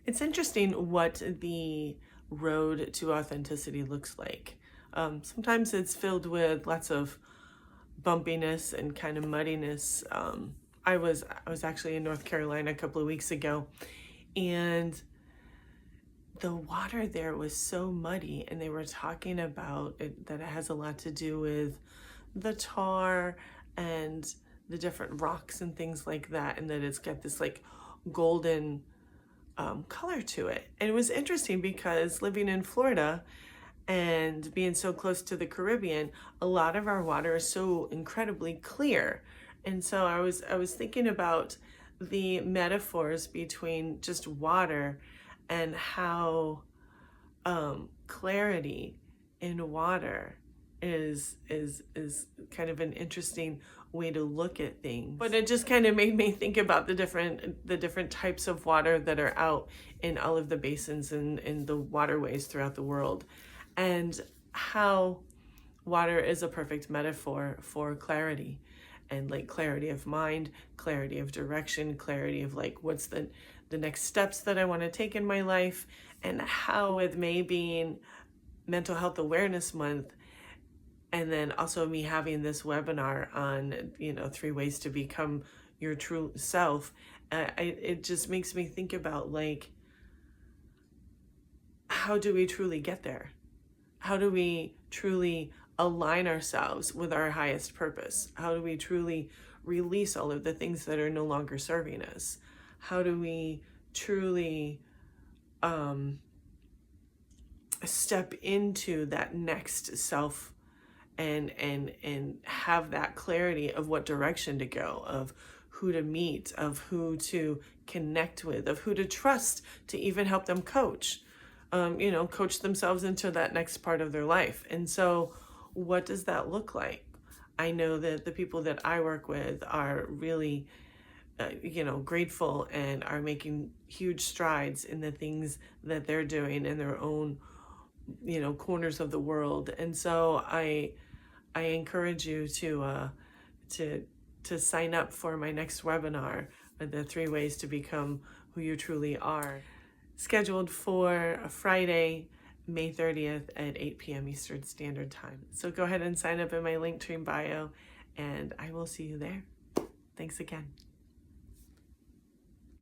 It's interesting what the road to authenticity looks like. Sometimes it's filled with lots of bumpiness and kind of muddiness. I was actually in North Carolina a couple of weeks ago, and the water there was so muddy, and they were talking about it, that it has a lot to do with the tar and the different rocks and things like that, and that it's got this like golden color to it. And it was interesting because living in Florida and being so close to the Caribbean, a lot of our water is so incredibly clear. And so I was thinking about the metaphors between just water and how clarity in water is kind of an interesting way to look at things. But it just kind of made me think about the different types of water that are out in all of the basins and in the waterways throughout the world, and how water is a perfect metaphor for clarity, and like clarity of mind, clarity of direction, clarity of like what's the next steps that I want to take in my life. And how, with May being Mental Health Awareness Month, and then also me having this webinar on 3 ways to become your true self, it just makes me think about like, how do we truly get there? How do we truly align ourselves with our highest purpose? How do we truly release all of the things that are no longer serving us? How do we truly step into that next self and have that clarity of what direction to go, of who to meet, of who to connect with, of who to trust to even help them coach themselves into that next part of their life. And so what does that look like? I know that the people that I work with are really grateful and are making huge strides in the things that they're doing in their own corners of the world. And so I encourage you to sign up for my next webinar, the 3 ways to become who you truly are, scheduled for Friday, May 30th at 8 p.m. Eastern Standard Time. So go ahead and sign up in my Linktree bio, and I will see you there. Thanks again.